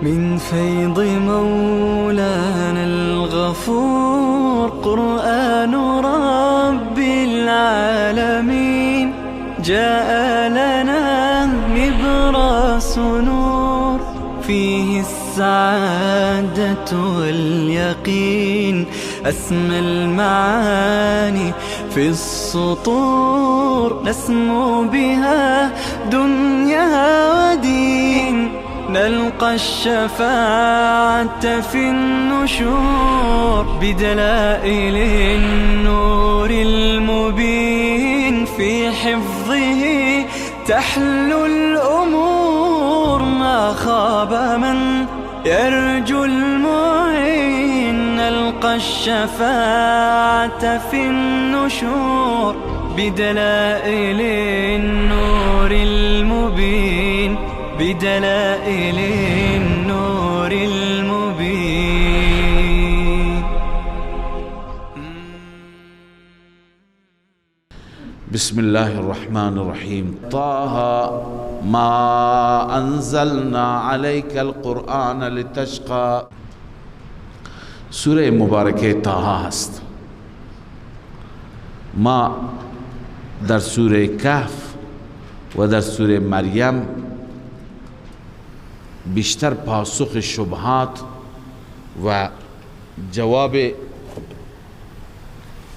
من فيض مولانا الغفور قرآن رب العالمين جاء لنا نبراس نور فيه السعادة واليقين أسمى المعاني في السطور نسمو بها دنيا ودين نلقى الشفاعة في النشور بدلائل النور المبين في حفظه تحلو الأمور ما خاب من يرجو المعين نلقى الشفاعة في النشور بدلائل النور المبين بدلائل النور المبين. بسم الله الرحمن الرحيم. طه ما أنزلنا عليك القرآن لتشقى. سوره مبارکه طه هست. ما در سوره کهف و در سوره مریم بیشتر پاسخ شبهات و جواب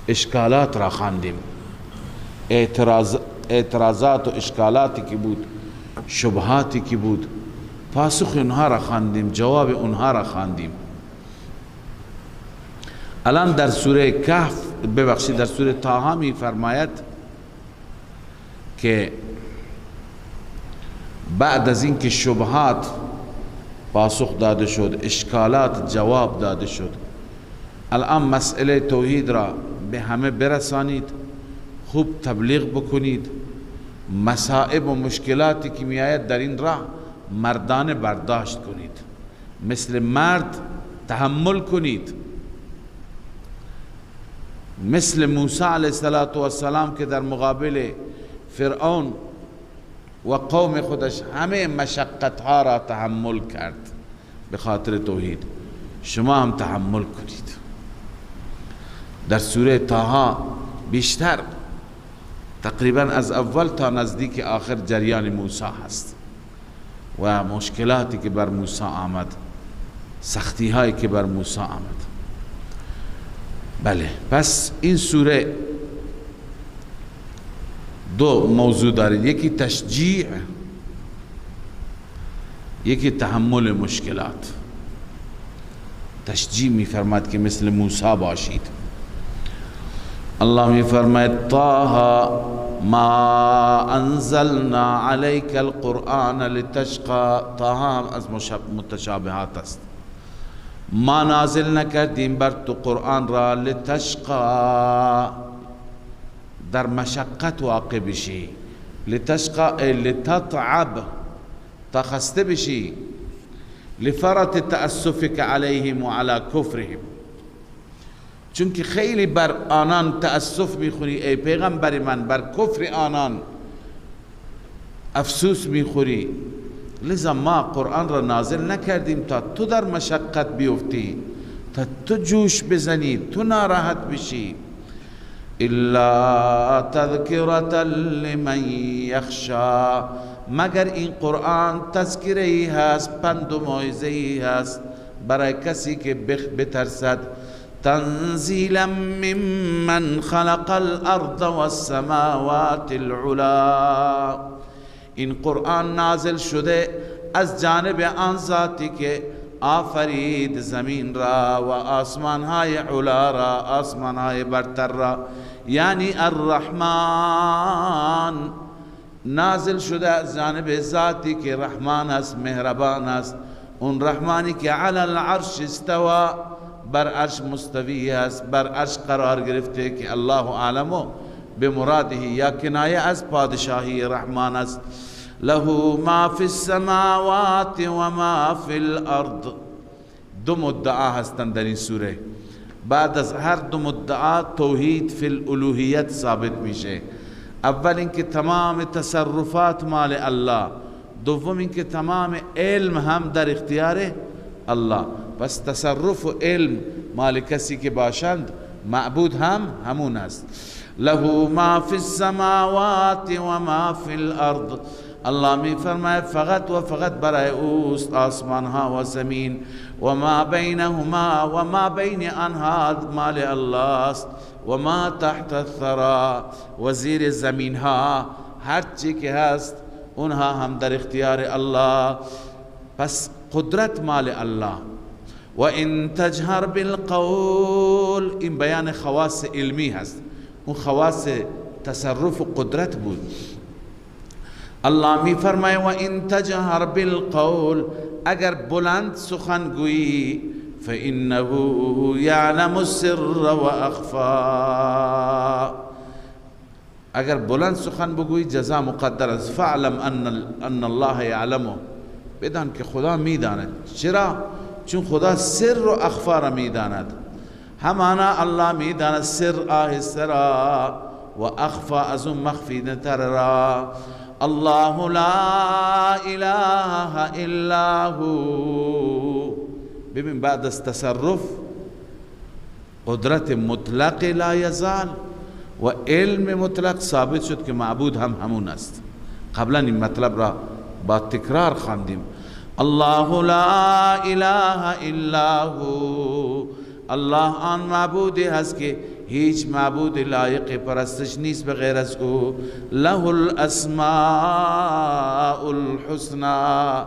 اشکالات را خواندیم. اعتراضات و اشکالاتی که بود، شبهاتی که بود، پاسخ اونها را خواندیم، جواب اونها را خواندیم. الان در سوره کهف ببخشید در سوره طه می فرماید که بعد از اینکه شبهات پاسخ داده شد، اشکالات جواب داده شد، الان مسئله توحید را به همه برسانید، خوب تبلیغ بکنید، مصائب و مشکلاتی که می آید در این راه مردانه برداشت کنید، مثل مرد تحمل کنید، مثل موسی علیه السلام که در مقابل فرعون و قوم خودش همه مشقت ها را تحمل کرد به خاطر توحید. شما هم تحمل کنید. در سوره طه بیشتر تقریبا از اول تا نزدیک آخر جریان موسی هست و مشکلاتی که بر موسی آمد، سختی هایی که بر موسی آمد. بله، پس این سوره دو موضوع دارید، یکی تشجیع، یکی تحمل مشکلات. تشجیع می فرماید که مثل موسی باشید. الله می فرماید طه ما انزلنا عليك القرآن لتشقى. طه از متشابهات است. ما نازل نکردیم بر تو قرآن را لتشقى، در مشقت واقع بشی. لتشقى لتتعب، تخسته بشی. لفرط تأسفك عليهم وعلى كفرهم، چون که خیلی بر آنان تأسف میخوری ای پیغمبر من، بر کفر آنان افسوس میخوری. لذا ما قرآن را نازل نکردیم تا تو در مشقت بیفتی، تا تو جوش بزنی، تو ناراحت بشی. الا تذکرة لمن یخشی، مگر این قرآن تذکره ای هست، پند و موعظه ای هست برای کسی که بترسد. تنزیلا ممن خلق الارض والسماوات العلا، این قرآن نازل شده از جانب آن ذاتی که آفرید زمین را و آسمانهای علا را، آسمانهای برتر را، یعنی الرحمن. نازل شده از جانب ذاتی که رحمان است، مهربان است. اون رحمانی که علی العرش استوى، بر عرش مستوی است، بر عرش قرار گرفته که الله اعلم به مراده، یا کنایه از پادشاهی رحمان است. له ما فی السماوات و ما فی الارض. دو مدعا هستند در این سوره. بعد از هر دو مدعا توحید فی الالوهیت ثابت میشه. اول اینکه تمام تصرفات مال الله، دوم اینکه تمام علم هم در اختیار الله، پس تصرف و علم مال کسی که باشند معبود هم همون است. له ما فی السماوات و ما فی الارض، الله می فرماید فقط و فقط برای اوست آسمان ها و زمین، و ما بینهما و ما بین آنها مال الله است، و ما تحت الثرى و زیر زمین ها هر چی که هست اونها هم در اختیار الله. پس قدرت مال الله. و ان تجهر بالقول، این بیان خواص علمی هست، اون خواص تصرف و قدرت بود. الله می فرماید و ان تجهر بالقول، اگر بلند سخن گویی، فانه یعلم السر و اخفا، اگر بلند سخن بگویی جزا مقدر است. فاعلم ان الله یعلمه، بدان که خدا میداند. چرا؟ چون خدا سر و اخفا را میداند. همانا الله میداند سر آهسته را و اخفا از اون مخفی تر را. الله لا اله الا هو. ببین بعد از تصرف قدرت مطلق لا یزال و علم مطلق ثابت شد که معبود هم همون است. قبلا این مطلب را با تکرار خواندیم. الله لا اله الا هو، الله آن معبودی هست که هیچ معبود لایق پرستش نیست بغیر از او. له الاسماء الحسنى،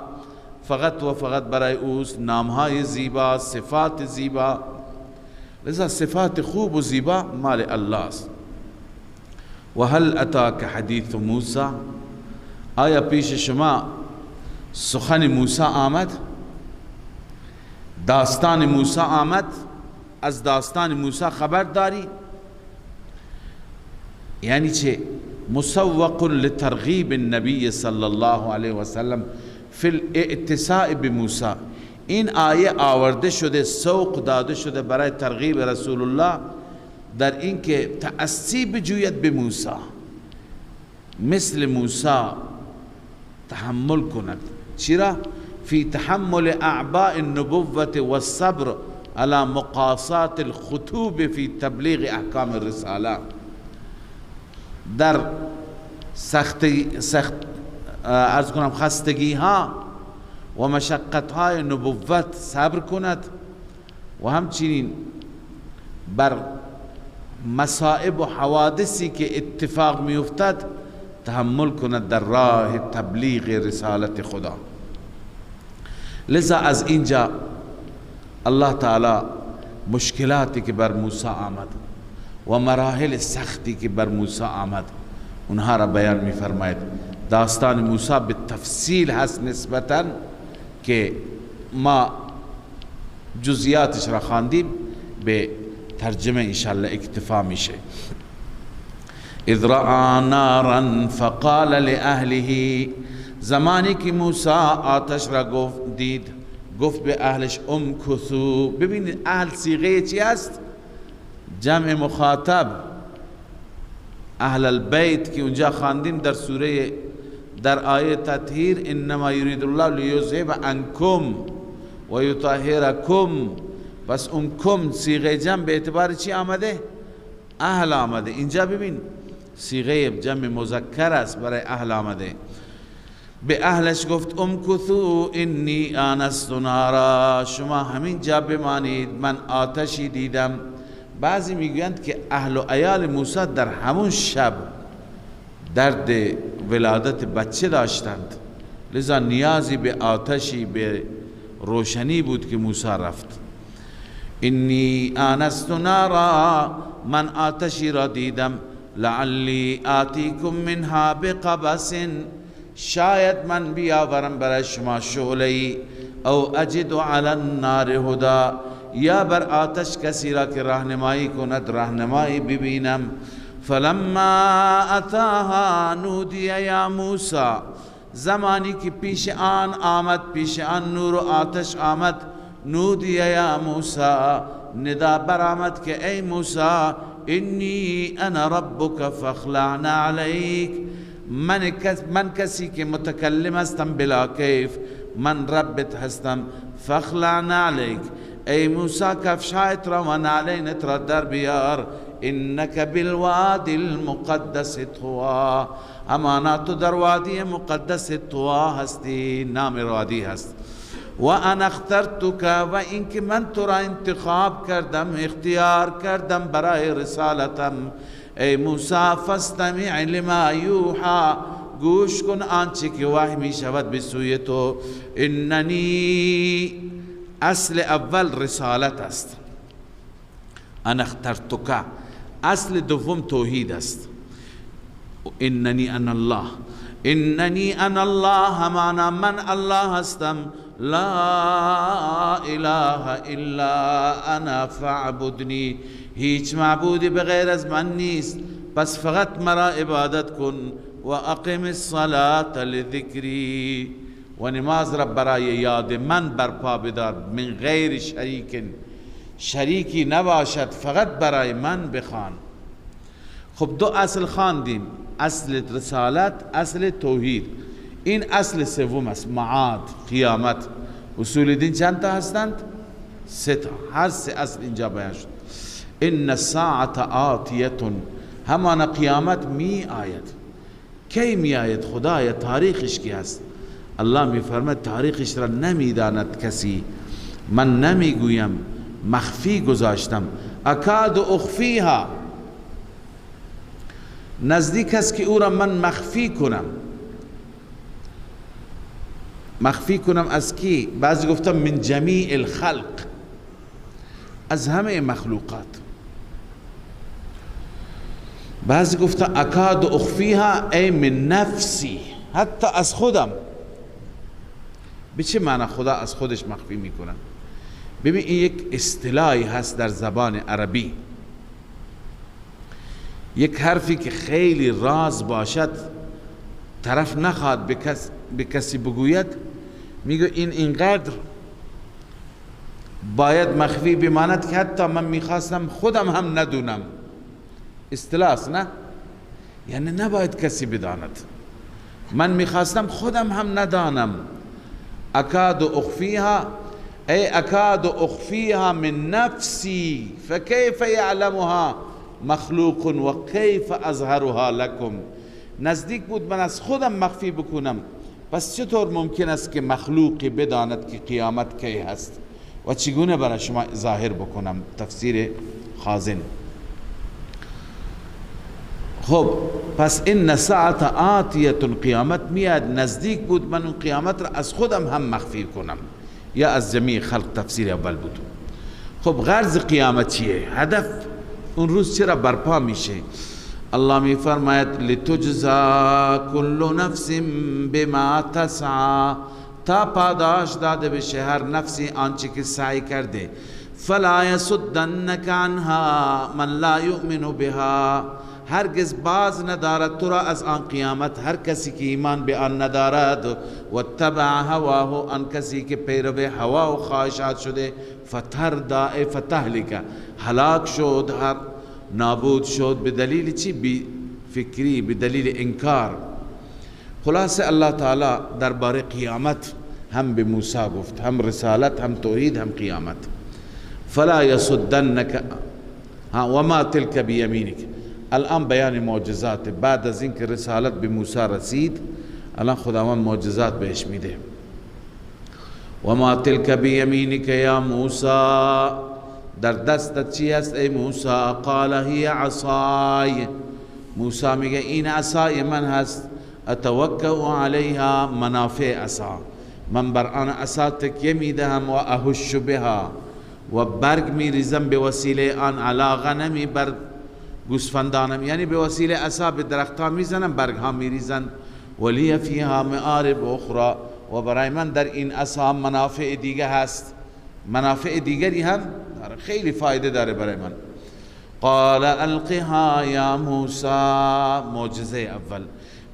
فقط و فقط برای اوست نامهای زیبا، صفات زیبا. لذا صفات خوب و زیبا مال الله است. و هل اتاک حدیث موسی، آیا پیش شما سخن موسی آمد؟ داستان موسی آمد؟ از داستان موسی خبر داری؟ یعنی چه؟ مسوق لترغیب النبی صلی الله علیه و سلم فی الاعتصاء بموسی. این آیه آورده شده، سوق داده شده برای ترغیب رسول الله در این که تأسی بجوید به موسی، مثل موسی تحمل کند. چرا؟ فی تحمل اعباء النبوة والصبر على مقاصات الخطوب فی تبلیغ احکام الرساله، در خستگی ها و مشقت های نبوت صبر کند و همچنین بر مصائب و حوادثی که اتفاق می افتد تحمل کند در راه تبلیغ رسالت خدا. لذا از اینجا الله تعالی مشکلاتی که بر موسی آمد و مراحل سختی که بر موسی آمد اونها را بیان می فرماید. داستان موسی به تفصیل هست نسبتاً که ما جزئیاتش را خواندیم، به ترجمه انشاءالله اکتفا میشه. اذ رأى نارا فقال لأهله، زمانی که موسی آتش را دید گفت به اهلش امکثوا. ببینید اهل صیغه چی است؟ جمع مخاطب، اهل البیت که اونجا خواندیم در سوره، در آیه تطهیر، انما یرید الله لیذهب عنکم و یطهرکم. پس اون کم صیغه جمع به اعتبار چی آمده؟ اهل آمده. اینجا ببین صیغه جمع مذکر است، برای اهل آمده. به اهلش گفت امکثوا انی آنست نارا، شما همین جا بمانید من آتشی دیدم. بعضی میگویند که اهل و عیال موسی در همون شب درد ولادت بچه داشتند، لذا نیازی به آتشی، به روشنی بود که موسی رفت. انی آنست نارا، من آتشی را دیدم، لعلی آتیکم منها بقبس، شاید من بیاورم برای شما شعله‌ای، او اجد علی النار هدا، یا بر آتش کسی را که راهنمایی کند راهنمایی ببینم. فلما اتاها نودی یا موسی، زمانی که پیش آن آمد، پیش آن نور و آتش آمد، نودی یا موسی، ندا برآمد که ای موسی، انی انا ربک فاخلعنا علیک، من کسی که متکلم هستم بلا کیف، من ربت هستم. فاخلعنا علیک، ای موسی کفشایت را و نعلینت را در بیار. انک بالوادی المقدس طوا، همانا تو در وادی مقدس طوا هستی، نام وادی هست. و انا اخترتک، و اینکه من تو را انتخاب کردم، اختیار کردم برای رسالتم. ای موسی فاستمع لما یوحى، گوش کن آنچه که وحی می شود به سوی تو. اننی، اصل اول رسالت است، انا اخترتک. اصل دوم توحید است، اننی انا الله. اننی انا الله، معنا من الله هستم. لا اله الا انا فاعبدنی، هیچ معبودی بغیر از من نیست، پس فقط مرا عبادت کن. و اقم الصلاة لذکری، و نماز را برای یاد من برپا بدار. من غیر شریکی نباشد، فقط برای من بخوان. خب دو اصل خواندیم، اصل رسالت، اصل توحید. این اصل سوم است، معاد، قیامت. اصول دین چند تا هستند؟ سه تا. هر سه اصل اینجا بیان شد. ان الساعة آتیه، همان قیامت می آید. کی می آید؟ خدایا تاریخش کی هست؟ الله می فرماید تاریخش را نمی داند کسی، من نمی گویم، مخفی گذاشتم. اکاد اخفیها، نزدیک است که او را من مخفی کنم. مخفی کنم از کی؟ بعضی گفتم من جمیع الخلق، از همه مخلوقات. بعضی گفتن اکاد اخفیها ای من نفسی، حتی از خودم. به چه معنی خدا از خودش مخفی میکنن؟ ببین این یک اصطلاحی هست در زبان عربی. یک حرفی که خیلی راز باشد، طرف نخواد به کسی بگوید، میگه این اینقدر باید مخفی بماند که حتی من میخواستم خودم هم ندونم. اصطلاح است نه؟ یعنی نباید کسی بداند، من میخواستم خودم هم ندانم. اکاد اخفیها ای اکاد اخفیها من نفسی فکیف یعلمها مخلوق و کیف اظهرها لکم. نزدیک بود من از خودم مخفی بکنم، پس چطور ممکن است که مخلوقی بداند که قیامت کی هست و چگونه برای شما ظاهر بکنم؟ تفسیر خازن. خب پس این ساعت آتیه، قیامت میاد، نزدیک بود من اون قیامت را از خودم هم مخفی کنم یا از جمیع خلق. تفسیر اول بود. خب غرض قیامت چیه؟ هدف اون روز چرا برپا میشه؟ الله می فرماید لتجزا کل نفس بما تسعى، تا پاداش داده بشه هر نفسی آنچه که سعی کرده. فلا یصدنک عنها من لا یؤمن بها، هرگز باز ندارد تو را از آن قیامت هر کسی که ایمان به آن ندارد. و اتبع هواه، آن کسی که پیرو هوا و خواهشات شده. فترداء فتهلک، هلاک شد، هر نابود شد. به دلیل چی؟ بی فکری، به دلیل انکار. خلاصه الله تعالی درباره قیامت هم به موسی گفت، هم رسالت، هم توحید، هم قیامت. فلا یصدنک و ما تلک بیمینک. الان بیان معجزات، بعد از اینکه رسالت به موسی رسید الان خداوند معجزات بهش میده. و ما تلک بیمینک یا موسی، در دستت چی است ای موسی؟ قال هی عصای، موسی میگه این عصای من هست. اتوکأ علیها، منافع عصا، من بر آن عصا تکیه میدهم. و اهش بها، و برگ میریزم به وسیله آن. علی غنمی، بر گوسفندانم، یعنی به وسیله عصا به درختها میزنم، برگ ها میریزن. ولی فیها معارب اخرى، و برای من در این عصا منافع دیگه هست، منافع دیگری هم داره، خیلی فایده داره برای من. قال القها یا موسی، معجزه اول،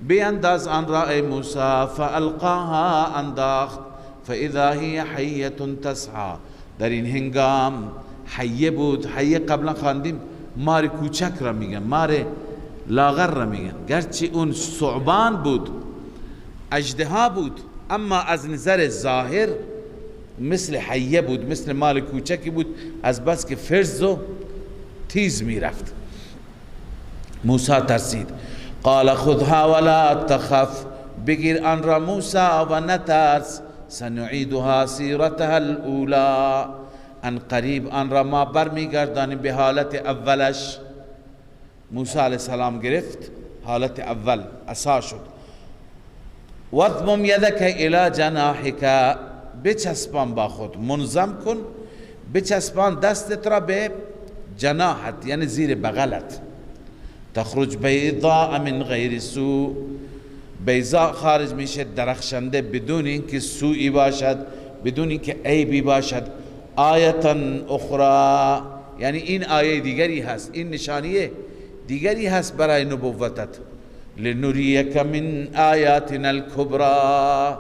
بینداز آن را ای موسی. فالقاها، انداخت. فاذا هی حیه تسعى، در این هنگام حیه بود. حیه قبلا خواندیم مار کوچک را میگن، مار لاغر میگن، گرچه اون ثعبان بود، اژدها بود، اما از نظر ظاهر مثل حیه بود، مثل مال کوچکی بود، از بس که فرز و تیز میرفت. موسی ترسید. قال خذها ولا تخف، بگیر آن را موسی و نترس، سنعیدها سیرتها الاولی، ان قریب آن را ما برمیگردانیم به حالت اولش. موسی علیه السلام گرفت حالت اول، عصا شد. واضمم یدک الی جناحک، بچسبان با خود، منظم کن، بچسبان دستت را به جناحت یعنی زیر بغلت. تخرج بیضاء من غیر سوء، بیضاء خارج میشه درخشنده بدون اینکه سوئی باشد، بدون اینکه عیبی باشد. آیتا اخرى، یعنی این آیه دیگری هست، این نشانیه دیگری هست برای نبوتت. لنریک من آیاتنا الکبری،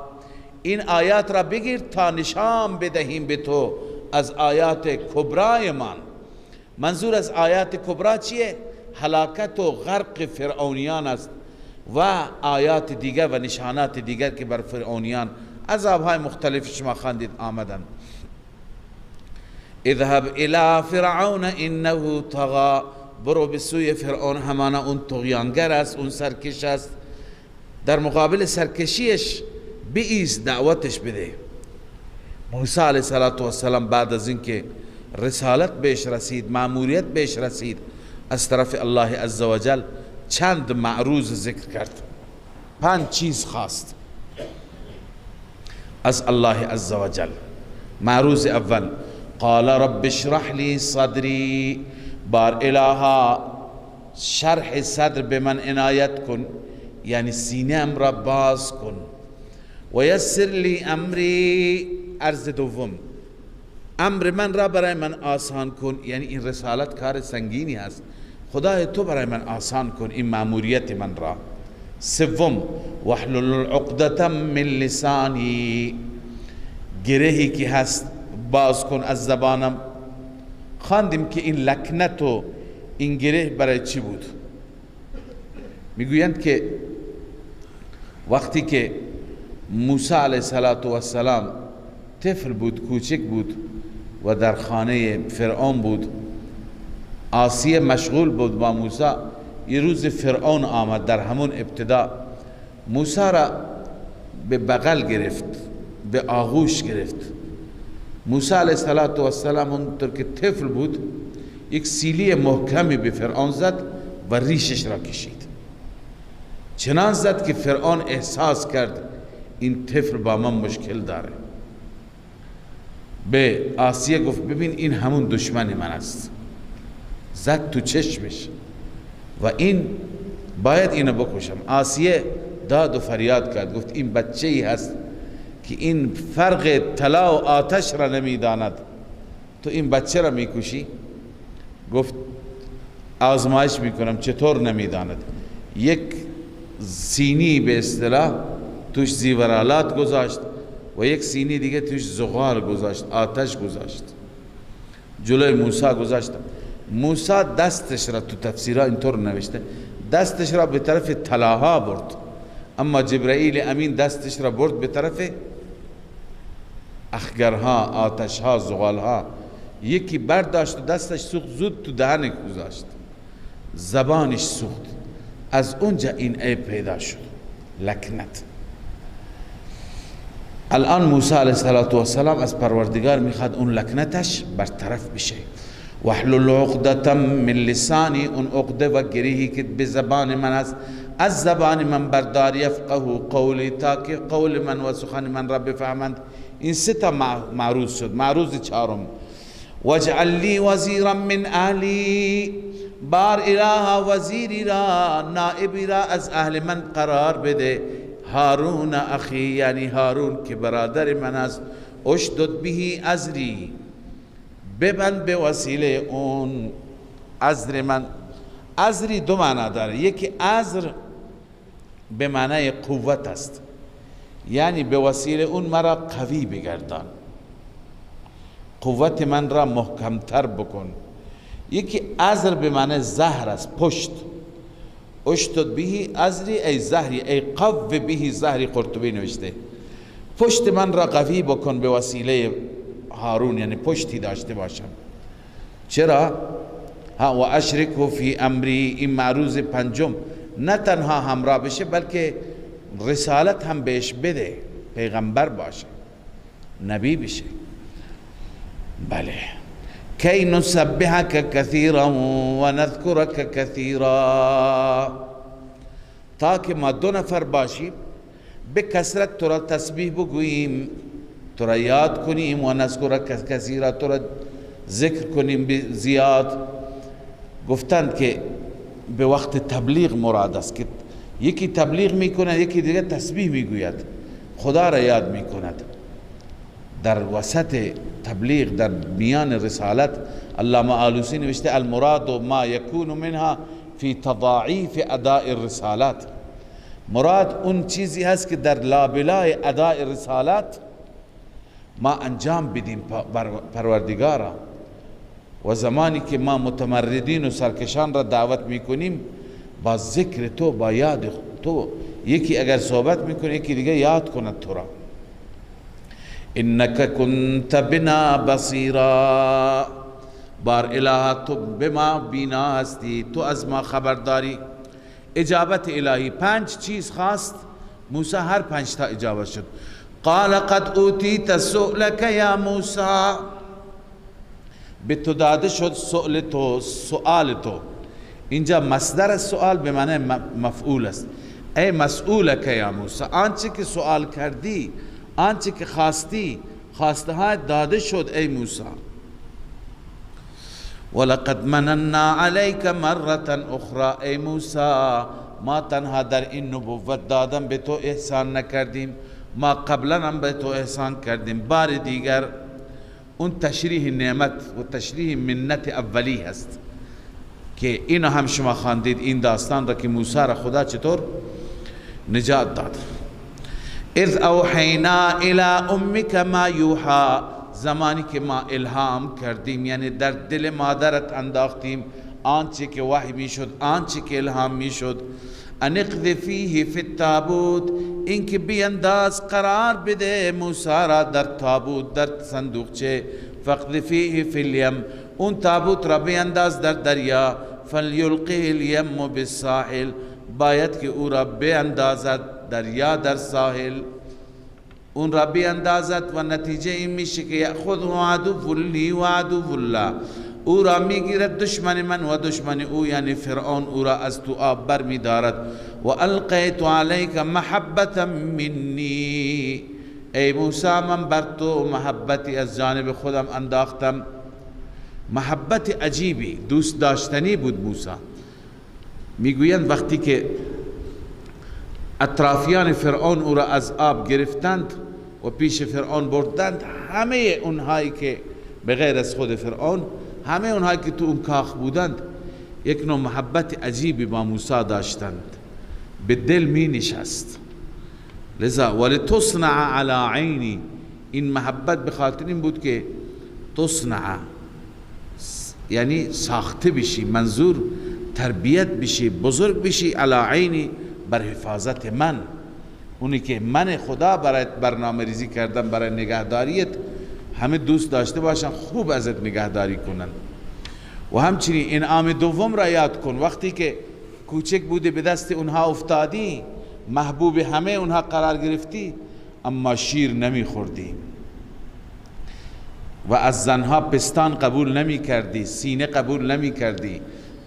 این آیات را بگیر تا نشان بدهیم به تو از آیات کبرای من. منظور از آیات کبرا چیه؟ هلاکت و غرق فرعونیان است و آیات دیگر و نشانات دیگر که بر فرعونیان عذابهای مختلف شما خواندید آمدن. اذهب الى فرعون انه طغى، برو به سوی فرعون، همانا اون طغیانگر است، اون سرکش است. در مقابل سرکشیش بیست دعوتش بده. موسی علیه السلام بعد از اینکه رسالت بهش رسید، مأموریت بهش رسید از طرف الله عزوجل، چند معروض ذکر کرد، 5 چیز خواست از الله عزوجل. معروض اول، قال رب اشرح لی صدری، بار الها شرح صدر به من عنایت کن، یعنی سینه ام را باز کن. و یسر لی امری، عرض دوم، امر من را برای من آسان کن، یعنی این رسالت کار سنگینی هست، خدای تو برای من آسان کن این مأموریت من را. سوم، واحلل عقدة من لسانی، گرهی که هست باز کن از زبانم. خواندیم که این لکنت و این گره برای چی بود؟ میگویند که وقتی که موسی علیه السلام طفل بود، کوچک بود و در خانه فرعون بود، آسیه مشغول بود با موسی. یه روز فرعون آمد، در همون ابتدا موسی را به بغل گرفت، به آغوش گرفت. موسی علیه السلام اونطور که طفل بود یک سیلی محکمی به فرعون زد و ریشش را کشید، چنان زد که فرعون احساس کرد این طفل با من مشکل داره. به آسیه گفت ببین این همون دشمن من است، زد تو چشمش و این باید اینو بکشم. آسیه داد و فریاد کرد، گفت این بچه ای هست که این فرق طلا و آتش را نمیداند، تو این بچه را میکشی؟ گفت آزمایش میکنم. چطور نمیداند؟ یک سینی به اصطلاح توش زیورالات گذاشت و یک سینی دیگه توش زغال گذاشت، آتش گذاشت، جلوی موسی گذاشت. موسی دستش را، تو تفسیرها اینطور نوشته، دستش را به طرف طلاها برد، اما جبرائیل امین دستش را برد به طرف اخگرها، آتشها، زغالها. یکی برداشت و دستش سوخت، زود تو دهن گذاشت، زبانش سوخت. از اونجا این عیب پیدا شد، لکنت. الان موسی علیه السلام از پروردگار میخواد اون لکنتش برطرف بشه. واحلل عقدة من لسانی، اون عقده و گریهی که به زبان من است، از زبان من بردار. یفقهوا قولی، تا که قول من و سخن من را بفهمند. این 3 تا معروض شد. معروض چهارم، واجعل لی وزیرا من اهلی، بار الها وزیری را، نائبی را از اهل من قرار بده. هارون اخی، یعنی هارون که برادر من است. اشدد بهی ازری، ببند به وسیله اون ازر من. ازری 2 معنا داره، یکی ازر به معنای قوت است، یعنی به وسیله اون مرا قوی بگردان، قوت من را محکمتر بکن. یکی ازر به معنی زهر است، پشت. اشتد بهی ازری ای زهری ای قو بهی زهری. قرطبی نوشته پشت من را قوی بکن به وسیله هارون، یعنی پشتی داشته باشم. چرا؟ ها و اشرکه فی امری، این معروض پنجم، نه تنها همراه بشه بلکه رسالت هم بهش بده، پیغمبر باشه، نبی بشه. بله. کی نسبحک کثیرا و نذکرک کثیرا، تا که ما 2 نفر باشیم به کثرت تو را تسبیح بگوییم، تو را یاد کنیم، و نذکرک کثیرا، تو را ذکر کنیم زیاد. گفتند که به وقت تبلیغ مراد است که یکی تبلیغ میکنه، یکی دیگه تسبیح میگوید، خدا را یاد میکند. در وسط تبلیغ، در میان رسالت، علامه آلوسی نوشته المراد ما یکون منها فی تضاعیف اداء الرسالات، مراد اون چیزی هست که در لابلای اداء رسالت ما انجام بدیم پروردگارا. و زمانی که ما متمردین و سرکشان را دعوت میکنیم با ذکر تو، با یاد تو، یکی اگر صحبت میکنه یکی دیگه یاد کند تو را. انک کنت بنا بصیرا، بار اله تو بما بینا هستی، تو از ما خبرداری. اجابت الهی 5 چیز خواست موسی، هر 5 تا اجابت شد. قال قد اوتیت سؤلک یا موسی، به تو داده شد سؤل تو، سؤال تو. اینجا مصدر سؤال به معنی مفعول است. ای مسئولک یا موسی، آنچه که سؤال کردی، آنچه که خواستی، خواسته ها داده شد ای موسی. ولقد مننا علیک مرة اخرى، ای موسی ما تنها در این نبوت دادم به تو احسان نکردیم، ما قبلا هم به تو احسان کردیم، بار دیگر. اون تشریح نعمت و تشریح منت اولی هست که اینو هم شما خواندید، این داستان را که موسی را خدا چطور نجات داد. اذ اوحینا الی امک ما یوحی، زمانی که ما الهام کردیم، یعنی در دل مادرت انداختیم آنچه که وحی میشد، آنچه که الهام میشد. ان اقذفیه فی التابوت، اینکه بینداز قرار بده موسی را در تابوت، در صندوقچه. فاقذفیه فی الیم، اون تابوت را بینداز در دریا. فلیلقه الیم بالساحل، باید که او را بیندازد دریا در ساحل، اون را بیندازد. و نتیجه این میشه که یأخذه عدو لی و عدو الله، او را میگیرد دشمن من و دشمن او، یعنی فرعون او را از تو آب بر میدارد. و القیت علیک محبتا منی، ای موسی من بر تو محبتی از جانب خودم انداختم. محبت عجیبی، دوست داشتنی بود موسی. میگویند وقتی که اطرافیان فرعون او را از آب گرفتند و پیش فرعون بردند، همه اونهایی که بغیر از خود فرعون، همه اونهایی که تو اون کاخ بودند، یک نوع محبت عجیبی با موسی داشتند، به دل می نشست. لذا ولتصنع علی عینی، این محبت به خاطر این بود که تصنع یعنی ساخته بشی، منظور تربیت بشی، بزرگ بشی، علی عینی بر حفاظت من، اونی که من خدا برای برنامه ریزی کردم برای نگهداریت، همه دوست داشته باشن، خوب ازت نگهداری کنن. و همچنین انعام دوم را یاد کن، وقتی که کوچک بوده به دست اونها افتادی، محبوب همه اونها قرار گرفتی، اما شیر نمی خوردی و از زنها پستان قبول نمی کردی، سینه قبول نمی کردی،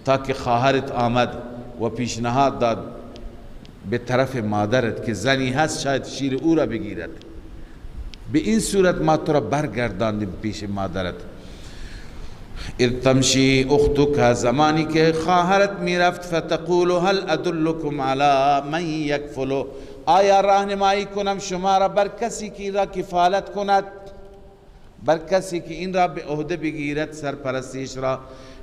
تا که خواهرت آمد و پیشنهاد داد به طرف مادرت که زنی هست شاید شیر او را بگیرد. به این صورت ما تو را برگرداندیم پیش مادرت. اذ تمشی اختک، زمانی که خواهرت میرفت، فتقول هل ادلکم علی من یکفلو، آیا راهنمایی کنم شما را بر کسی که این را کفالت کند، بر کسی که این را به عهده بگیرد سرپرستیش را.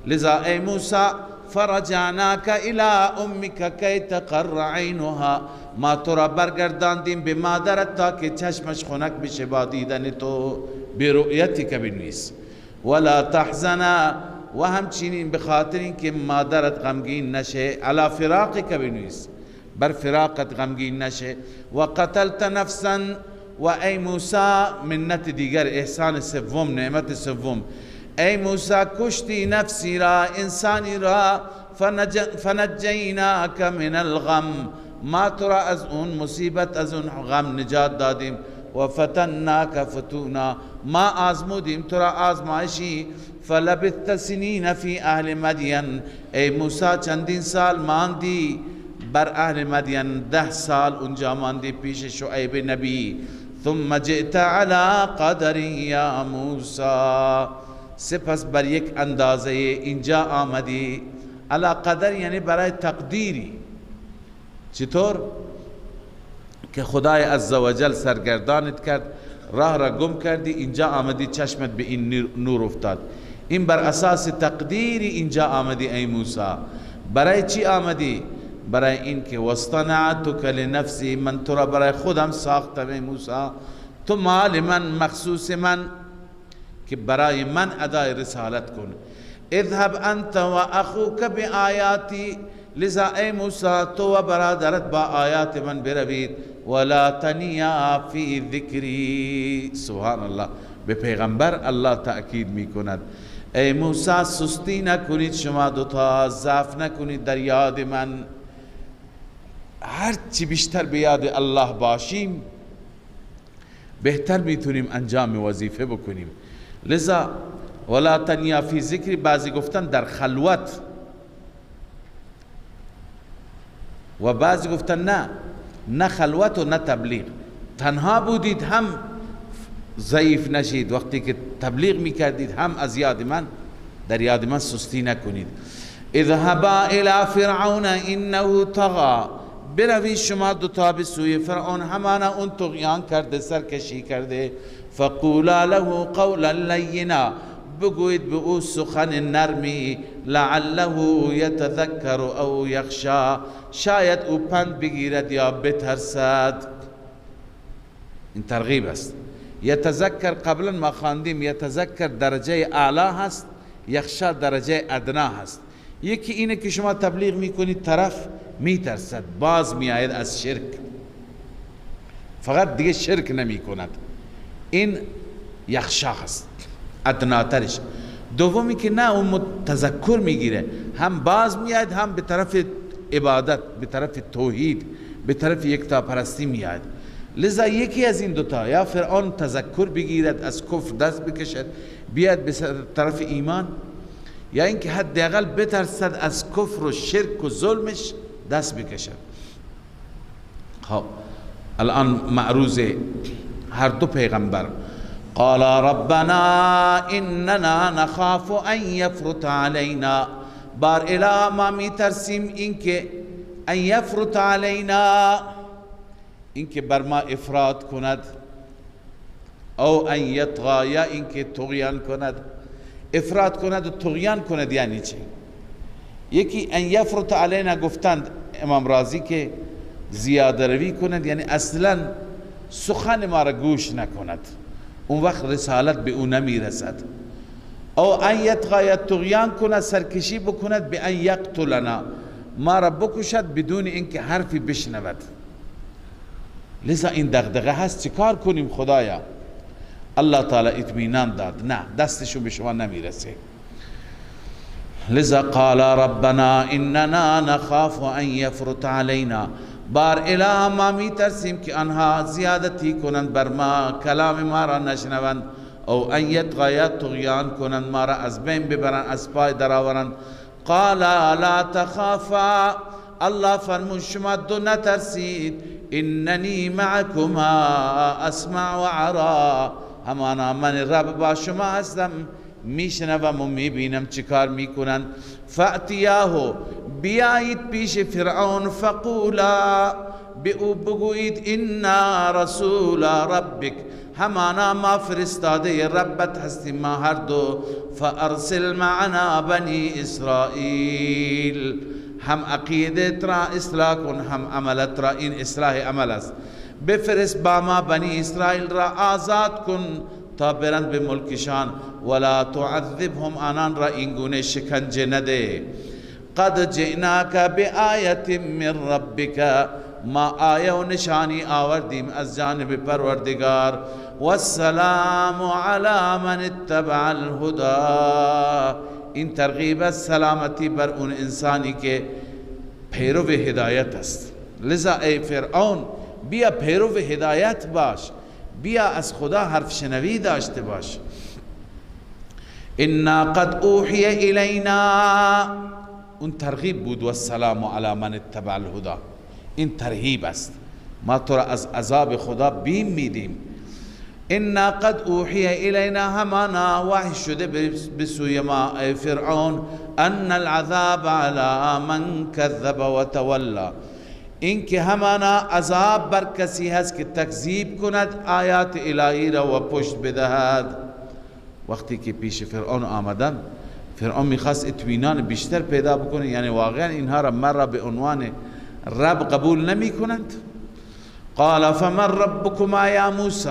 لذا ای موسی فرجعناک الی امک کی تقر عینها، ما تو را برگرداندیم به مادرت تا که چشمش خنک بشه با دیدن تو، به رؤیتک بنویس. ولا تحزنا، و همچنین بخاطر اینکه مادرت غمگین نشه، علی فراقک بنویس، بر فراقت غمگین نشه. و قتلت نفسا، و ای موسی منت دیگر، احسان سوم، نعمت سوم، ای موسی کشتی نفسی را، انسانی را، فنجیناک من الغم، ما تو را از اون مصیبت، از اون غم نجات دادیم. و فتناک فتونا، ما آزمودیم تو را آزمایشی. فلبثت سنین فی اهل مدین، ای موسی چندین سال ماندی بر اهل مدین، 10 سال اونجا ماندی پیش شعیب نبی. ثم جئت علی قدر یا موسی، سپس بر یک اندازه اینجا آمدی. علی قدر یعنی برای تقدیری. چطور؟ که خدای عزوجل سرگردانت کرد، راه را گم کردی، اینجا آمدی، چشمت به این نور افتاد. این بر اساس تقدیری اینجا آمدی ای موسی. برای چی آمدی؟ برای این که واصطنعتک لنفسی، من تو را برای خودم ساختم ای موسی، تو مال من، مخصوص من، که برای من ادای رسالت کن. اذهب انت و اخوک بآیاتی، لذا ای موسی تو و برادرت با آیات من بروید. ولا تنیا فی ذکری، سبحان الله، به پیغمبر الله تأکید می کند. ای موسی سستی نکنید شما دوتا، ضعف نکنید در یاد من. هرچی بیشتر به یاد الله باشیم بهتر میتونیم انجام وظیفه بکنیم. لذا ولا تنیا فی ذکری، بعضی گفتن در خلوت، و بعضی گفتن نه خلوت و نه تبلیغ، تنها بودید هم ضعیف نشید، وقتی که تبلیغ میکردید هم از یاد من، در یاد من سستی نکنید. اذهبا الی فرعون انه طغى، بروید شما دوتا به سوی فرعون، همانا اون طغیان کرده، سرکشی کرده. فقولا له قولا لینا، بگوید به او سخن نرمی. لعله یتذکر او یخشا، شاید او پند بگیرد یا بترسد. این ترغیب است. یتذکر قبلا ما خواندیم، یتذکر درجه اعلی هست، یخشا درجه ادنا هست. یکی اینه که شما تبلیغ میکنید، طرف میترسد، باز میآید از شرک، فقط دیگه شرک نمی کند، این یخشا هست، ادناترش. دومی که نه، اون تذکر میگیره، هم باز میاد، هم به طرف عبادت، به طرف توحید، به طرف یکتاپرستی میاد. لذا یکی از این دوتا، یا فرعون تذکر بگیرد، از کفر دست بکشد بیاد به طرف ایمان، یا اینکه حداقل بترسد از کفر و شرک و ظلمش دست بکشد. خب الان معروض هر دو پیغمبر. قال ربنا اننا نخاف ان يفرط علينا، بار اله ما میترسیم اینکه ان يفرط علينا، اینکه بر ما افراط کند، او ان یطغى، یا اینکه طغیان کند. افراط کند و طغیان کند یعنی چه؟ یکی ان یفرط علینا گفتند امام رازی که زیاده روی کند، یعنی اصلا سخن ما را گوش نکند، اون وقت رسالت به او نمیرسد. او ان یطغى، یا طغیان کند، سرکشی بکند، به ان یقتلنا، ما را بکشد بدون اینکه حرفی بشنود. لذا این دغدغه هست، چیکار کنیم خدایا؟ الله تعالی اطمینان داد، نه دستشو به شما نمیرسه. لذا قال ربنا اننا نخاف ان يفرط علينا، بار اله ما میترسیم که آنها زیادتی کنند بر ما، کلام ما را نشنوند. او ان یطغى، یا طغیان کنند، ما را از بین ببرند، از پای درآورند. قال لا تخافا، الله فرمود شما دو نترسید، اننی معکما اسمع و ارا، همانا من رب با شما هستم، میشنوم و میبینم چیکار میکنند. فاتیاه، بیایید پیش فرعون، فقولا، به او بگویید انا رسول ربک، همانا ما فرستاده ربت هستیم ما هر دو. فارسل معنا بنی اسرائیل، هم عقیدت را اصلاح کن، هم عملت را، این اصلاح عمل است. بفرست با ما بنی اسرائیل را آزاد کن تا برند به ملکشان. ولا تعذبهم آنان را این گونه شکنجه نده. قد جئناک بآیت من ربک ما آیه و نشانی آوردیم از جانب پروردگار. والسلام علی من اتبع الهدى این ترغیب است سلامتی بر اون انسانی که پیرو هدایت است. لذا ای فرعون بیا پیرو هدایت باش، بیا از خدا حرف شنوی داشته باش. انا قد اوحی الینا اون ترغیب بود. والسلام علی من اتبع الهدى این ترهیب است، ما تو را از عذاب خدا بیم میدیم. انا قد اوحی الینا همانا وحی شده بسوی ما ای فرعون ان العذاب علی من کذب و تولا این که همانا عذاب بر کسی هست که تکذیب کند آیات الهی را و پشت بدهد. وقتی که پیش فرعون آمدن فرعون میخواست اطمینان بیشتر پیدا بکنه، یعنی واقعا اینها را مرا به عنوان رب قبول نمی کنند. قال فمن ربكما یا موسی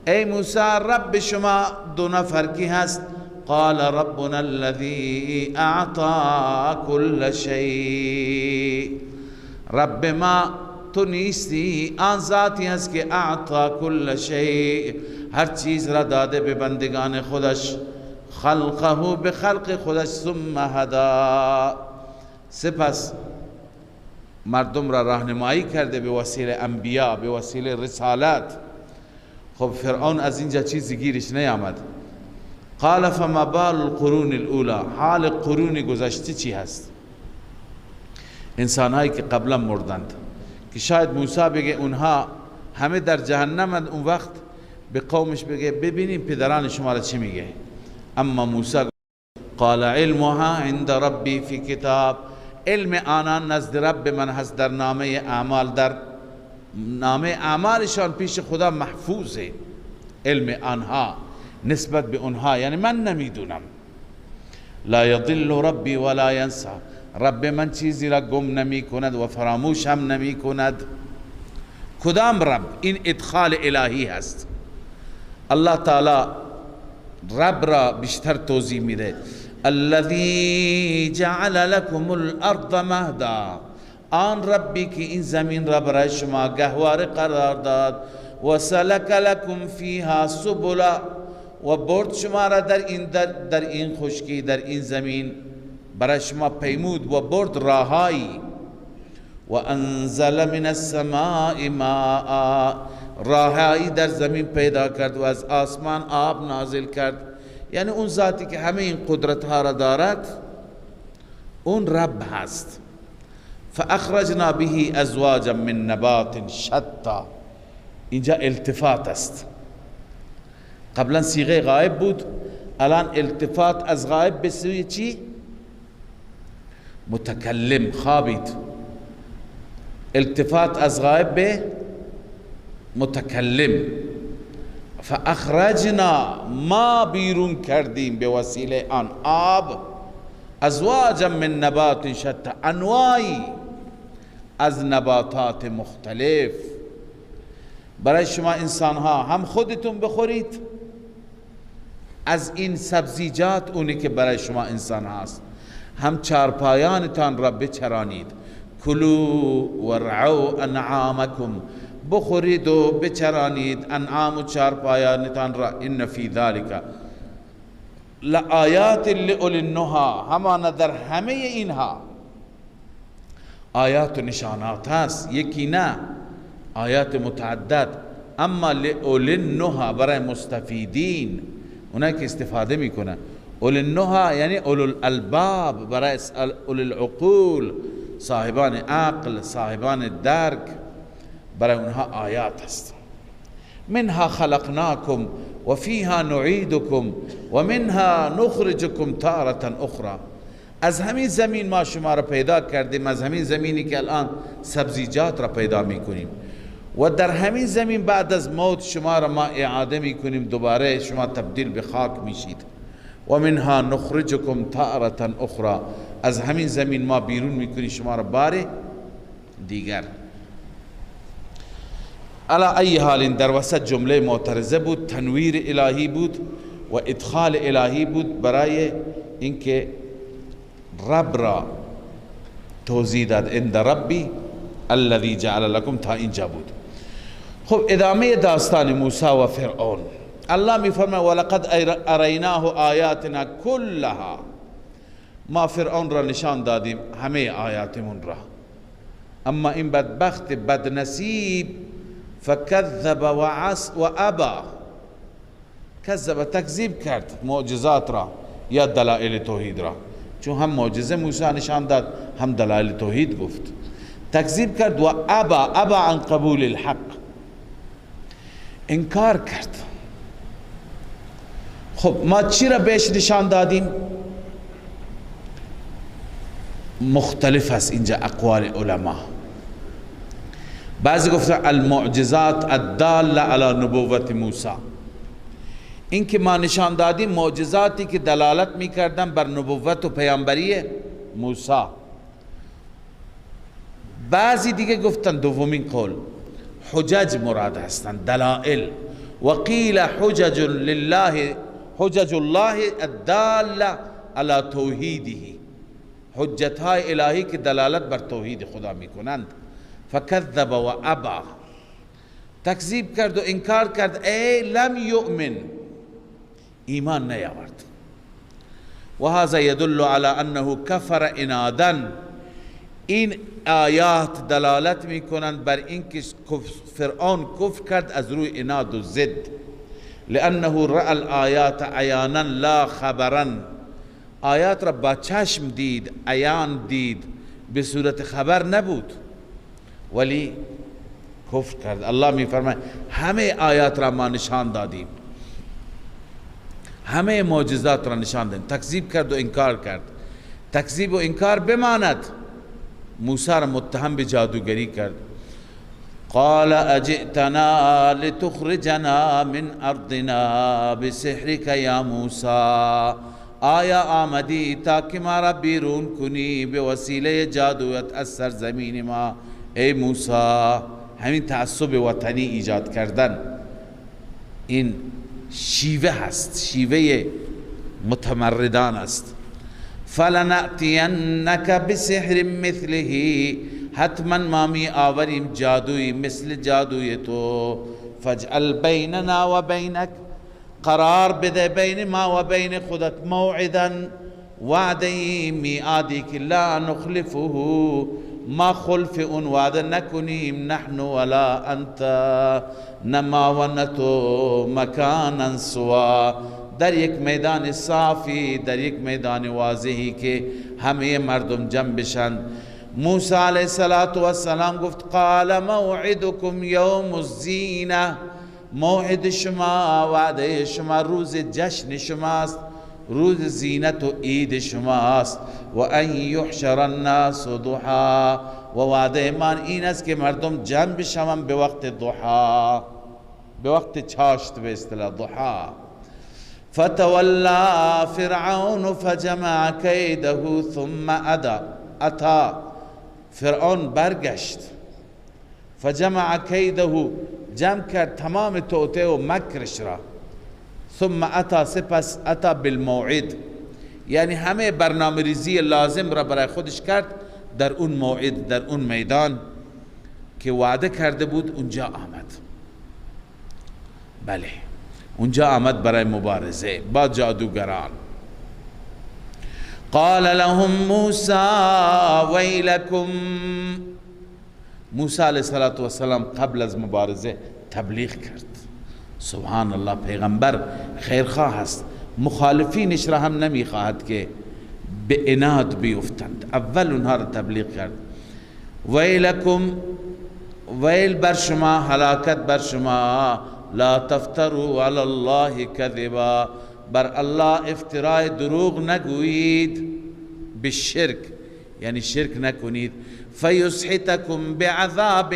ای موسی رب شما دو نفر کی هست؟ قال ربنا الذي اعطى كل شيء رب ما تو نیستی آن ذاتی هست که اعطا کل شیء هر چیز را داده به بندگان خودش. خلقه به خلق خودش ثم هدا سپس مردم را راهنمایی کرده به وسیله انبیا به وسیله رسالت. خب فرعون از اینجا چیزی گیرش نیامد. قال فما بال القرون الاولى حال قرون گذشته چی هست؟ انسانهایی که قبلا مردند که شاید موسی بگه اونها همه در جهنمند، اون وقت به قومش بگه ببینیم پدران شما را چی میگه. اما موسی قال علمها عند ربی فی کتاب علم آنان نزد رب من هست در نامه اعمال، در نامه اعمالشان پیش خدا محفوظه. علم آنها نسبت به اونها یعنی من نمیدونم. لا یضل ربی ولا ینسى رب من چیزی را گم نمی کند و فراموش هم نمی کند. کدام رب؟ این ادخال الهی هست. الله تعالی رب را بیشتر توضیح میده. الذی جعل لكم الارض مهدا آن ربی که این زمین را برای شما گهواره قرار داد. و سلک لكم فیها سبلا و برد شما را در این خشکی در این زمین برای شما پیمود و برد راهایی. و انزل من السماء ماء راهایی در زمین پیدا کرد و از آسمان آب نازل کرد. یعنی اون ذاتی که همه این قدرت ها را دارد اون رب هست. فاخرجنا به ازواجا من نبات شتا اینجا التفات است. قبلا صیغه غائب بود، الان التفات از غائب به سوی چی؟ متکلم خوابید. التفات از غائب به متکلم. فاخرجنا ما بیرون کردیم به وسیله آن آب ازواجا من نبات شتا انواعی از نباتات مختلف برای شما انسان ها هم خودتون بخورید از این سبزیجات اونی که برای شما انسان هاست، هم چارپایانتان را بچرانید. کلوا ورعوا انعامکم بخورید و بچرانید انعام و چارپایانتان را. ان فی ذلک لآیات لأولی النهی همان در همه اینها آیات و نشانات هست، یکی نه آیات متعدد. اما لأولی النهی برای مستفیدین اونایی که استفاده میکنن. اولی النهی یعنی اولو الالباب برای اولی العقول صاحبان عقل صاحبان درک برای اونها آیات هست. منها خلقناکم و فیها نعیدکم و منها نخرجکم تارة اخرى از همین زمین ما شما را پیدا کردیم، از همین زمینی که الان سبزیجات را پیدا میکنیم و در همین زمین بعد از موت شما را ما اعاده میکنیم، دوباره شما تبدیل به خاک میشید. و منها نخرجکم تارة اخرى از همین زمین ما بیرون میکنیم شما را بار دیگر. علی ای حال در وسط جمله معترضه بود، تنویر الهی بود و ادخال الهی بود برای اینکه رب را توضیح داد. عند ربی الذی جعل لكم، تا اینجا بود. خب ادامه داستان موسی و فرعون، الله می فرماید ولقد اریناه آیاتنا کلها، ما فرعون را نشان دادیم همه آیاتمون را، اما این بدبخت بدنصیب فکذب و ابا، کذب تکذیب کرد معجزات را یا دلائل توحید را، چون هم معجزه موسی نشان داد هم دلائل توحید گفت، تکذیب کرد و ابا عن قبول الحق، انکار کرد. خب ما چی را بهش نشان دادیم؟ مختلف است اینجا اقوال علما. بعضی گفتن المعجزات الداله علی نبوت موسی، این که ما نشان دادیم معجزاتی که دلالت میکردن بر نبوت و پیامبری موسی. بعضی دیگه گفتن دومین قول حجج مراد هستند، دلائل. وقیل حجج لله، حجج الله الداله علی توحیده، حجت های الهی که دلالت بر توحید خدا میکنند. فکذب و ابا، تکذیب کرد و انکار کرد، ای لم یؤمن، ایمان نیاورد. و هذا يدل على انه کفر عنادا، این آیات دلالت میکنند بر اینکه فرعون کفر کرد از روی عناد و ضد، لانه رأى الآیات عیانا لا خبرا، آیات را با چشم دید، عیان دید، به صورت خبر نبود، ولی کفر کرد. الله می فرماید همه آیات را ما نشان دادیم، همه معجزات را نشان دادیم، تکذیب کرد و انکار کرد. تکذیب و انکار بماند موسی را متهم به جادوگری کرد. قال اجئتنا لتخرجنا من ارضنا بسحرك یا موسی، آیا آمدی تا که ما را بیرون کنی به وسیله جادویت از سرزمین ما؟ ای موسی، همین تعصب وطنی ایجاد کردن این شیوه هست، شیوه متمردان است. فلنأتینک بسحر مثله، حتما ما می آوریم جادوی مثل جادوی تو. فاجعل بیننا و بینک، قرار بده بین ما و بین خودت، موعدا، وعده میعادی که لا نخلفه، ما خلف اون وعده نکنیم، نحن ولا انت، نما و نتو، مکانا سوا، در یک میدان صافی، در یک میدان واضحی که همه مردم جمع بشن. موسی علیه السلام گفت قال موعدکم یوم الزینه، موعد شما، وعده شما روز جشن شماست، روز زینت و عید شماست. و ان یحشر الناس ضحا، و وعده من این است که مردم جمع بشوند به وقت ضحا، به وقت چاشت به اصطلاح ضحا. فتولى فرعون فجمع کیده ثم اتی، فرعون برگشت، فجمع کیده، جمع کرد تمام توطئه و مکرش را، ثم اتی، سپس اتی بالموعد، یعنی همه برنامه ریزی لازم را برای خودش کرد در اون موعد، در اون میدان که وعده کرده بود اونجا آمد. بله اونجا آمد برای مبارزه با جادوگران. قال لهم موسی ویلکم، موسی علیه السلام قبل از مبارزه تبلیغ کرد. سبحان الله، پیغمبر خیرخواه است، مخالفینش را هم نمیخواهد که به عناد بیفتند، اول اونها را تبلیغ کرد. ویلکم، ویل بر شما، هلاکت بر شما، لا تفتروا علی الله کذبا، بر الله افتراء دروغ نگویید، بالشرک یعنی شرک نکنید. فیسحتکم بعذاب،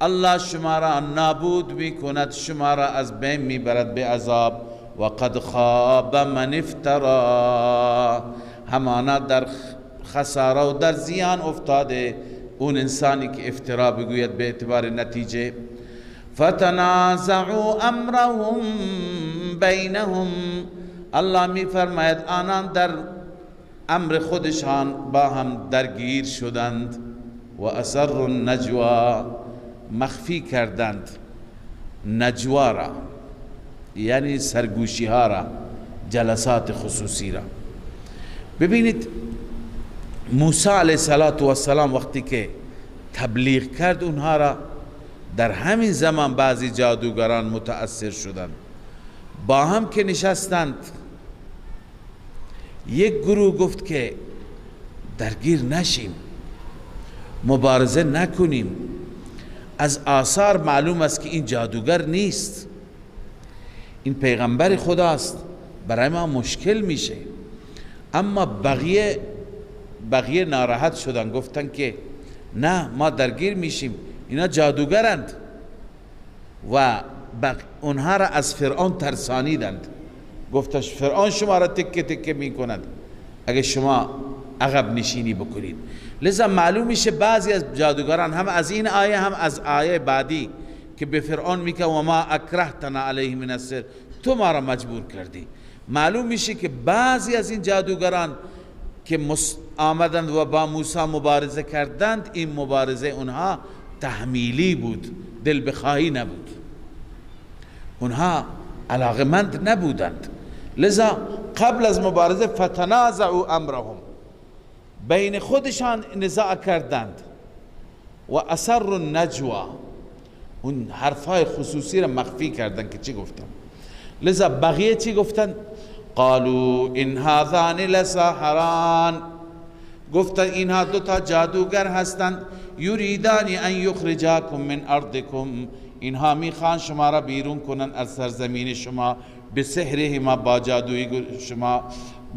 الله شما را نابود میکند، شما را از بین میبرد به عذاب. و قد خاب من افترا، همانا در خساره و در زیان افتاده اون انسانی که افترا بگوید به اعتبار نتیجه. فتنازعوا امرهم بینهم، الله می فرماید آنان در امر خودشان با هم درگیر شدند. و اسر النجوا، مخفی کردند نجوا را، یعنی سرگوشی ها را، جلسات خصوصی را. ببینید موسی علیه السلام وقتی که تبلیغ کرد اونها را، در همین زمان بعضی جادوگران متأثر شدند، با هم که نشستند یک گروه گفت که درگیر نشیم، مبارزه نکنیم، از آثار معلوم است که این جادوگر نیست، این پیغمبر خداست، برای ما مشکل میشه. اما بقیه ناراحت شدن، گفتن که نه ما درگیر میشیم، اینا جادوگرند و اونها را از فرعون ترسانیدند. گفتش فرعون شما را تکه تکه میکند اگه شما عقب نشینی بکنید. لذا معلوم میشه بعضی از جادوگران هم از این آیه هم از آیه بعدی که به فرعون میگه و ما اکرهتنا علیه من السحر، تو ما را مجبور کردی، معلوم میشه که بعضی از این جادوگران که آمدند و با موسی مبارزه کردند، این مبارزه اونها تحمیلی بود، دل بخواهی نبود، اونها علاقمند نبودند. لذا قبل از مبارزه فتنازعوا امرهم، بین خودشان نزاع کردند. و اسر النجوا، اون حرفای خصوصی را مخفی کردند که چی گفتن. لذا بقیه چی گفتن؟ قالوا ان هذان لساحران، گفتن اینها دو تا جادوگر هستند. یریدان ان یخرجاکم من ارضکم، اینها میخوان شما را بیرون کنن از سرزمین شما، به سحرهما، با جادوی شما،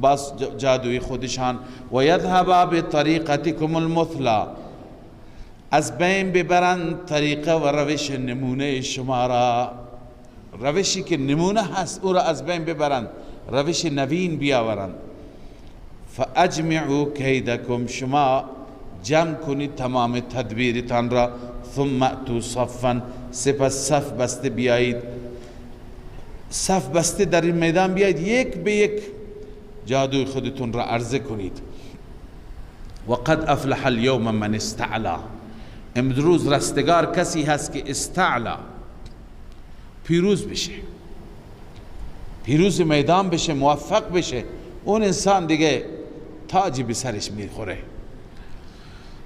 با جادوی خودشان. و یذهبا بطریقتکم المثلا، از بین ببرند طریقه و روش نمونه شما را، روشی که نمونه هست او را از بین ببرند، روش نوین بیاورند. فاجمعوا کیدکم، شما جمع کنید تمام تدبیرتان را. ثم اتوا صفا، سپس صف بسته بیایید، صف بسته در این میدان بیایید، یک به یک جادوی خودتون را عرضه کنید. و قد افلح اليوم من استعلا، امروز رستگار کسی هست که استعلا، پیروز بشه، پیروز میدان بشه، موفق بشه، اون انسان دیگه تاجی به سرش میخوره.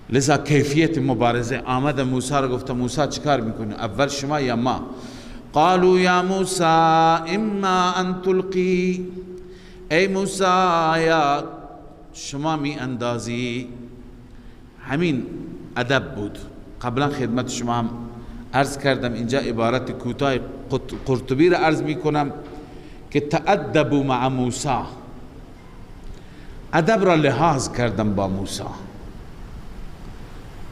لذا کیفیت مبارزه آمد. موسی را گفت موسی چیکار میکنی؟ اول شما یا ما؟ قالوا یا موسی اما ان تلقی، ای موسی یا شما می اندازی. همین ادب بود. قبلا خدمت شما هم عرض کردم، اینجا عبارت کوتاه قرطبی را عرض می کنم که تأدبوا مع موسی، ادب را لحاظ کردم با موسی.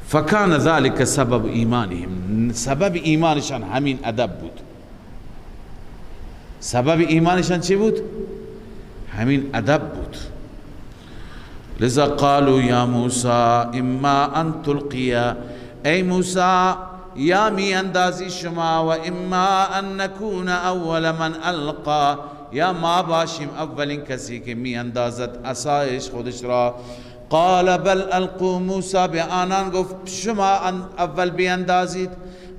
فکان ذلك سبب ایمانهم، سبب ایمانشان همین ادب بود. سبب ایمانشان چی بود؟ همین ادب بود. لذا قالوا یا موسی اما ان تلقی، ای موسی یا می اندازی شما، و اما ان نکون اول من القا، یا ما باشیم اولین کسی که می اندازد عصایش خودش را. قال بل القوا، موسی به آنان گفت شما اول بیاندازید.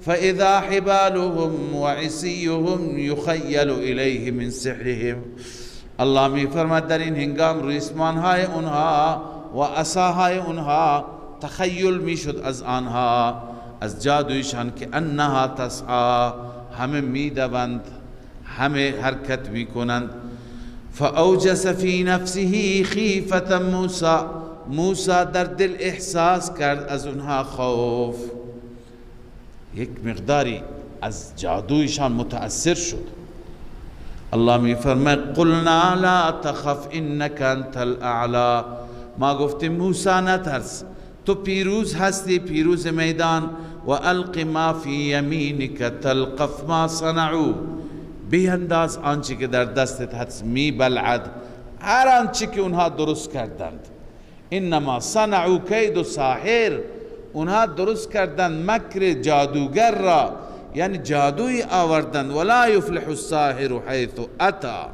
فاذا حبالهم و عصیهم یخیل الیه من سحرهم، الله می فرماید در این هنگام ریسمان های اونها و عصاهای اونها تخیل می شد از آنها، از جادویشان، که انها تسعی، همه می دوند، همه حرکت می کنند. فاوجس فی نفسه خیفة موسی، موسی در دل احساس کرد از اونها خوف، یک مقداری از جادویشان متأثر شد. الله می فرماید قلنا لا تخف انک انت الاعلی، ما گفتیم موسی نترس، تو پیروز هستی، پیروز میدان. و الق ما فی یمینک تلقف ما صنعوا، بیانداز آنچه که در دستت هست، می بلعد هر آنچه که اونها درست کردند. انما صنعوا کید ساحر، اونها درست کردن مکر جادوگر را، یعنی جادوی آوردن. ولا یفلح الساحر حیث اتا،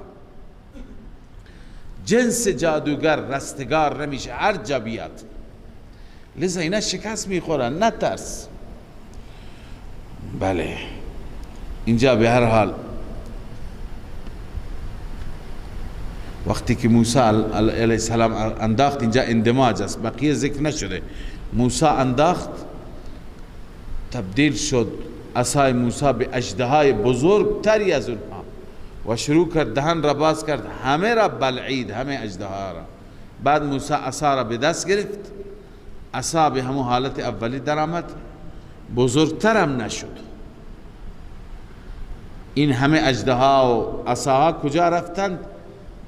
جنس جادوگر رستگار نمیشه هر جا بیاد. لذا اینا شکست میخورن، نترس. بله اینجا به هر حال وقتی که موسی علیه السلام انداخت، اینجا اندماج است، بقیه ذکر نشده. موسی انداخت، تبدیل شد عصای موسی به اژدهای بزرگتری از اونها و شروع کرد دهن را باز کرد، همه را بلعید، همه اژدها را. بعد موسی عصا را به دست گرفت، عصا به همون حالت اولی در آمد، بزرگتر هم نشد. این همه اژدها و عصاها کجا رفتند؟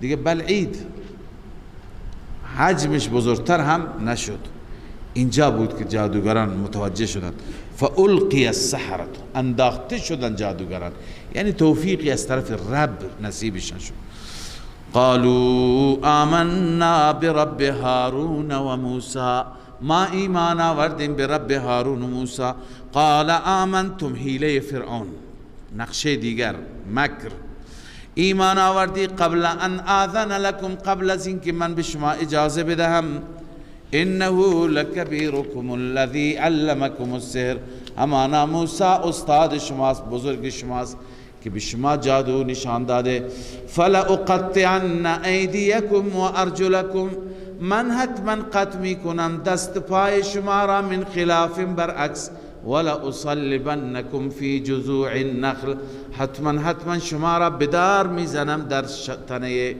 دیگه بلعید، حجمش بزرگتر هم نشد. اینجا بود که جادوگران متوجه شدند. فالقی السحرة، انداخته شدن جادوگران، یعنی توفیقی از طرف رب نصیبشان شد. قالوا آمنا برب هارون و موسی، ما ایمان آوردیم به رب هارون و موسی. قال آمنتم، حیله فرعون، نقشه دیگر، مکر. ایمان آوردی قبل ان آذن لكم، قبل از اینکه من به شما اجازه بدهم. انه لکبیرکم الذی علمکم السحر، همانا موسی استاد شماست، بزرگ شماست که به شما جادو نشان داده. فلأقطعن ایدیکم و ارجلکم، من حتما قطع میکنم دست پای شما را من خلاف برعکس. ولا اصلبنکم فی جذوع النخل، حتما شما را بدار میزنم در تنه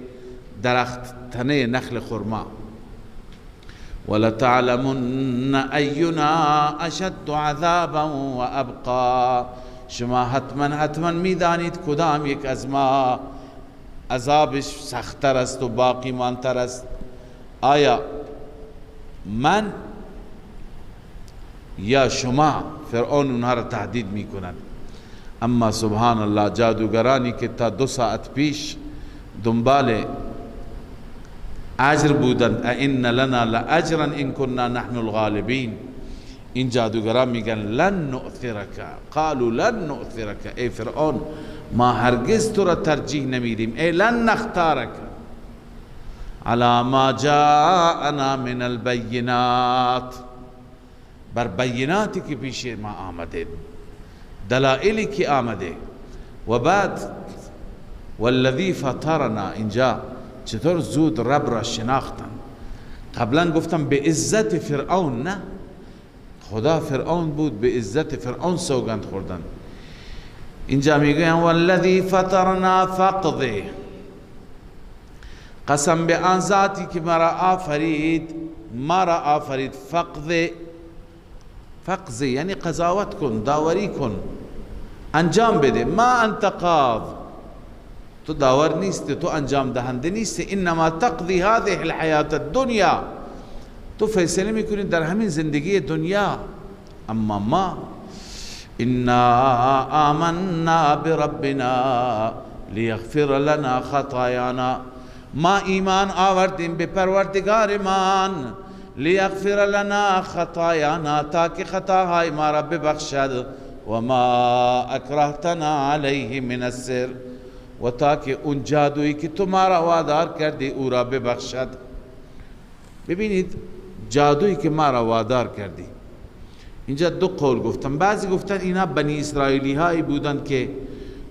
درخت، تنه نخل خرما. ولتعلمن اینا اشد عذابا و ابقا، شما حتما میدانید کدام یک از ما عذابش سخت‌تر است و باقی ماندتر است. آیا من یا شما؟ فرعون اونها را تهدید میکنند. اما سبحان الله، جادوگرانی که تا 2 ساعت پیش دنبال اجر بودند، این لنا لاجرا ان كنا نحن الغالبین، این جادوگران میگن لن نؤثرک، قالوا لن نؤثرک، ای فرعون ما هرگز تو را ترجیح نمیدیم، ای لن نختارک علی ما جاءنا من البینات، بر بیناتی که پیش ما آمده، دلائلی که آمده. و بعد والذی فطرنا، اینجا چطور زود رب را شناختن. قبلا گفتم به عزت فرعون، نه خدا فرعون بود، به عزت فرعون سوگند خوردن. اینجا میگن والذی فطرنا فقضی، قسم به آن ذاتی که مرا آفرید. فقضی یعنی قضاوت کن، داوری کن، انجام بده. ما انت قاض، تو داور نیستی، تو انجام دهنده نیستی. انما تقضی هذه الحیات الدنیا، تو فیصله میکنی در همین زندگی دنیا. اما ما انا آمنا بربنا لیغفر لنا خطایانا، ما ایمان آوردیم به پروردگارمان، لیغفر لنا خطایانا، تاکه خطاهای ما را ببخشد. و ما اکرهتنا علیه من السحر، و تاکه اون جادویی که تو ما را وادار کردی او را ببخشد. ببینید جادویی که ما را وادار کردی، اینجا 2 قول گفتن. بعضی گفتن اینا بنی اسرائیلی هایی بودند که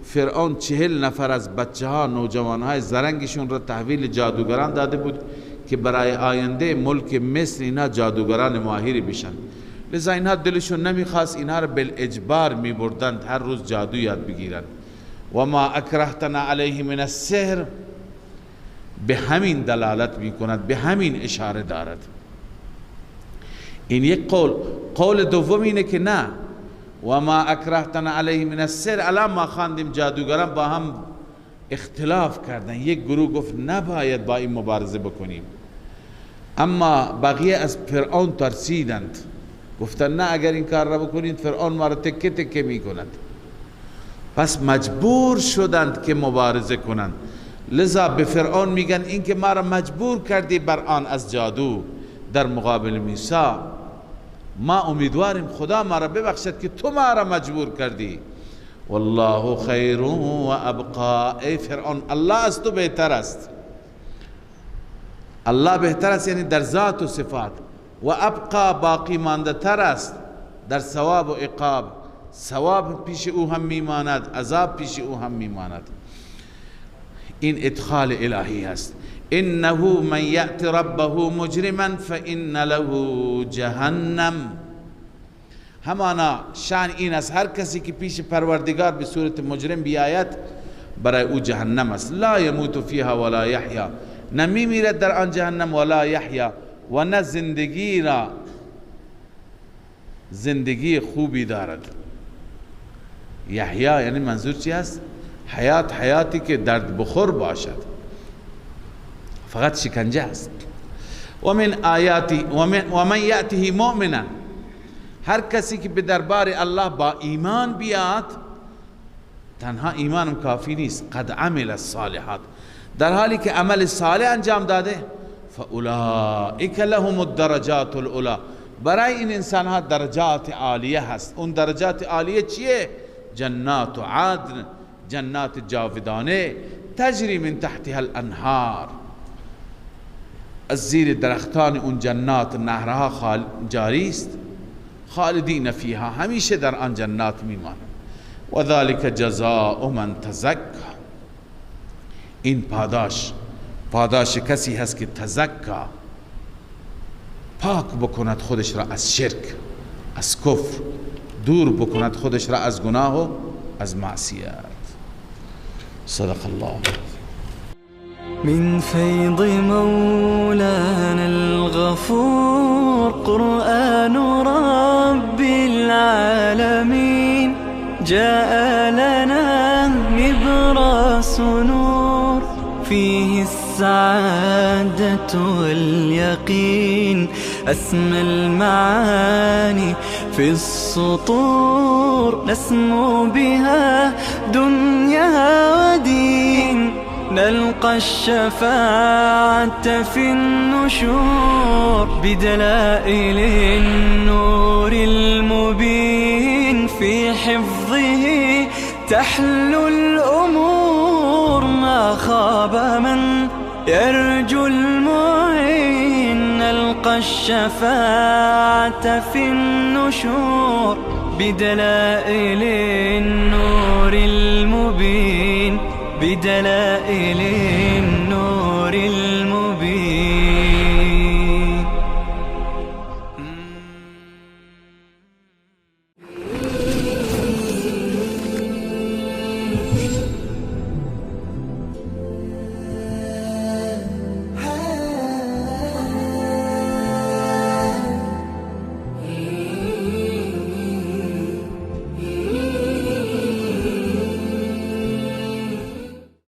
فرعون 40 نفر از بچه ها، نوجوان های زرنگشون را تحویل جادوگران داده بود که برای آینده ملک مصر اینا جادوگران ماهری بشن. لذا اینها دلشون نمیخواست، اینها را بالاجبار میبردند هر روز جادو یاد بگیرند. و ما اکرهتنا علیه من السحر، به همین دلالت میکند، به همین اشاره دارد. این یک قول. قول دوم اینه که نه، و ما اکرهتنا علیه من السحر، الان ما خواندیم جادوگران با هم اختلاف کردن. یک گروه گفت نباید با این مبارزه بکنیم، اما بقیه از فرعون ترسیدند، گفتن نه اگر این کار را بکنید فرعون ما را تکه تکه میکند. پس مجبور شدند که مبارزه کنند. لذا به فرعون میگن این که ما را مجبور کردی بر آن از جادو در مقابل موسی، ما امیدواریم خدا ما را ببخشد که تو ما را مجبور کردی. والله خیر و ابقا. ای فرعون الله از تو بهتر است، الله بهتر است یعنی در ذات و صفات، و ابقا باقی مانده تر است در ثواب و عقاب. ثواب پیش او هم میماند، عذاب پیش او هم میماند. این ادخال الهی است. انه من یأت ربه مجرما فان له جهنم. همانا شان این است هر کسی که پیش پروردگار به صورت مجرم بیاید برای او جهنم است. لا یموت فیها ولا یحیا، نمی میرد در آن جهنم، ولا یحیا، و نه زندگی را زندگی خوبی دارد. یحیا یعنی منظور چی است؟ حیات، حیاتی که درد بخور باشد، فقط شکنجه است. و من آیاتی و من یأته مؤمنا، هر کسی که به دربار الله با ایمان بیاد، تنها ایمانم کافی نیست، قد عمل الصالحات، در حالی که عمل صالح انجام داده، فاولئک لهم الدرجات العلی، برای این انسان ها درجات عالیه هست. اون درجات عالیه چیه؟ جنات عدن، جنات جاودانه، تجری من تحتها الانهار، از زیر درختان اون جنات نهرها جاری است، خالدین فیها، همیشه در آن جنات میمانند. و ذلک جزاء من تزکا، این پاداش کسی هست که تزکا، پاک بکند خودش را از شرک، از کفر، دور بکند خودش را از گناه و از معصیت. صدق الله. من فيض مولانا الغفور قرآن رب العالمين، جاء لنا نبراس نور فيه السعادة واليقين، أسمى المعاني في السطور، نسمو بها دنيا ودين، نلقى الشفاعة في النشور بدلائل النور المبين، في حفظه تحلو الأمور، ما خاب من يرجو المعين، نلقى الشفاعة في النشور بدلائل النور المبين، بدلائل النور